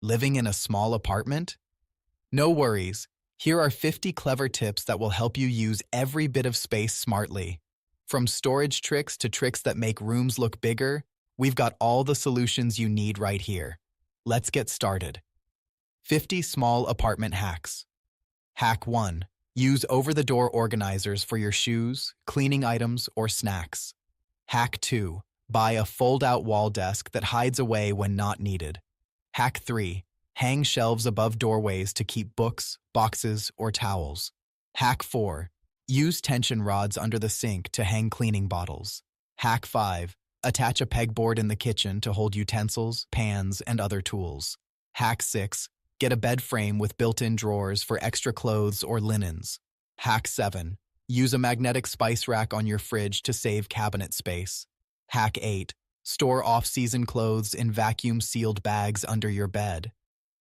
Living in a small apartment? No worries. Here are 50 clever tips that will help you use every bit of space smartly. From storage tricks to tricks that make rooms look bigger, we've got all the solutions you need right here. Let's get started. 50 small apartment hacks. Hack 1. Use over-the-door organizers for your shoes, cleaning items, or snacks. Hack 2. Buy a fold-out wall desk that hides away when not needed. Hack 3. Hang shelves above doorways to keep books, boxes, or towels. Hack 4. Use tension rods under the sink to hang cleaning bottles. Hack 5. Attach a pegboard in the kitchen to hold utensils, pans, and other tools. Hack 6. Get a bed frame with built-in drawers for extra clothes or linens. Hack 7. Use a magnetic spice rack on your fridge to save cabinet space. Hack 8. Store off-season clothes in vacuum-sealed bags under your bed.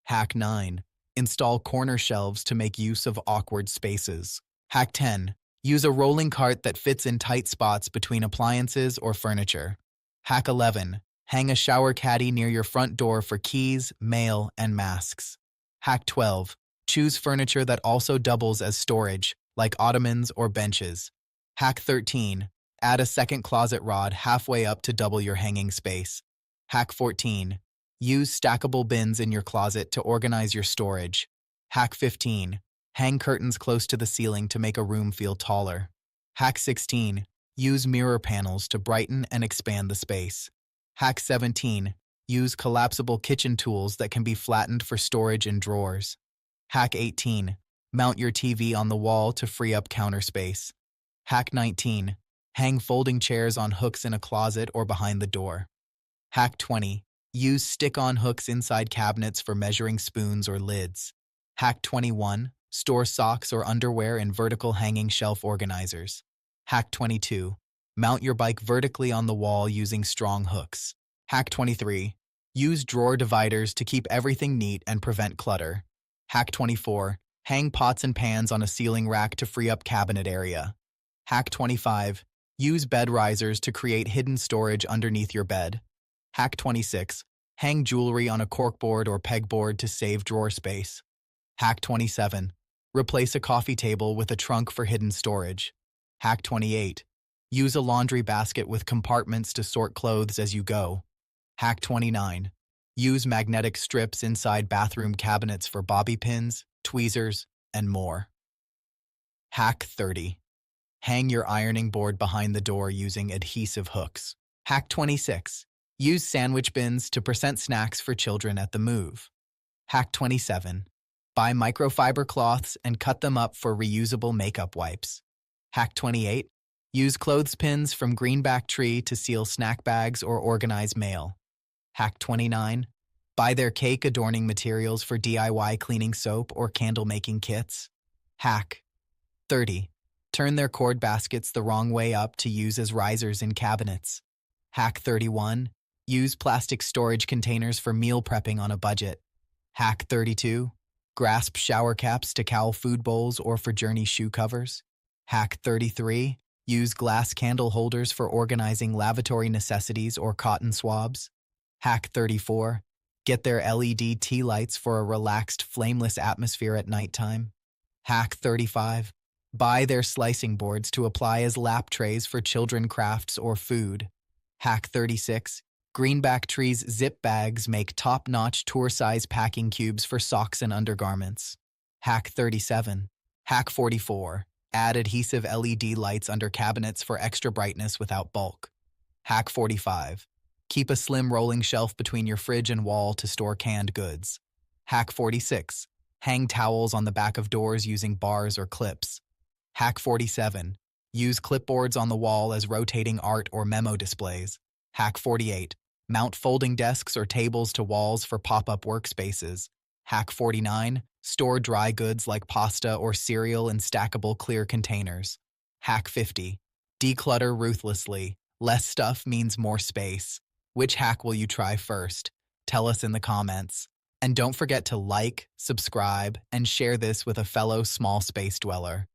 Hack 9. Install corner shelves to make use of awkward spaces. Hack 10. Use a rolling cart that fits in tight spots between appliances or furniture. Hack 11. Hang a shower caddy near your front door for keys, mail, and masks. Hack 12. Choose furniture that also doubles as storage, like ottomans or benches. Hack 13. Add a second closet rod halfway up to double your hanging space. Hack 14. Use stackable bins in your closet to organize your storage. Hack 15. Hang curtains close to the ceiling to make a room feel taller. Hack 16. Use mirror panels to brighten and expand the space. Hack 17. Use collapsible kitchen tools that can be flattened for storage in drawers. Hack 18. Mount your TV on the wall to free up counter space. Hack 19. Hang folding chairs on hooks in a closet or behind the door. Hack 20. Use stick-on hooks inside cabinets for measuring spoons or lids. Hack 21. Store socks or underwear in vertical hanging shelf organizers. Hack 22. Mount your bike vertically on the wall using strong hooks. Hack 23. Use drawer dividers to keep everything neat and prevent clutter. Hack 24. Hang pots and pans on a ceiling rack to free up cabinet area. Hack 25. Use bed risers to create hidden storage underneath your bed. Hack 26. Hang jewelry on a corkboard or pegboard to save drawer space. Hack 27. Replace a coffee table with a trunk for hidden storage. Hack 28. Use a laundry basket with compartments to sort clothes as you go. Hack 29. Use magnetic strips inside bathroom cabinets for bobby pins, tweezers, and more. Hack 30. Hang your ironing board behind the door using adhesive hooks. Hack 26. Use sandwich bins to present snacks for children at the move. Hack 27. Buy microfiber cloths and cut them up for reusable makeup wipes. Hack 28. Use clothespins from greenback tree to seal snack bags or organize mail. Hack 29. Buy their cake adorning materials for DIY cleaning soap or candle-making kits. Hack 30. Turn their cord baskets the wrong way up to use as risers in cabinets. Hack 31. Use plastic storage containers for meal prepping on a budget. Hack 32. Grasp shower caps to cowl food bowls or for journey shoe covers. Hack 33. Use glass candle holders for organizing lavatory necessities or cotton swabs. Hack 34. Get their LED tea lights for a relaxed, flameless atmosphere at nighttime. Hack 35. Buy their slicing boards to apply as lap trays for children crafts or food. Hack 36. Greenback Tree's zip bags make top-notch tour-size packing cubes for socks and undergarments. Hack 37. Hack 44. Add adhesive LED lights under cabinets for extra brightness without bulk. Hack 45. Keep a slim rolling shelf between your fridge and wall to store canned goods. Hack 46. Hang towels on the back of doors using bars or clips. Hack 47. Use clipboards on the wall as rotating art or memo displays. Hack 48. Mount folding desks or tables to walls for pop-up workspaces. Hack 49. Store dry goods like pasta or cereal in stackable clear containers. Hack 50. Declutter ruthlessly. Less stuff means more space. Which hack will you try first? Tell us in the comments. And don't forget to like, subscribe, and share this with a fellow small space dweller.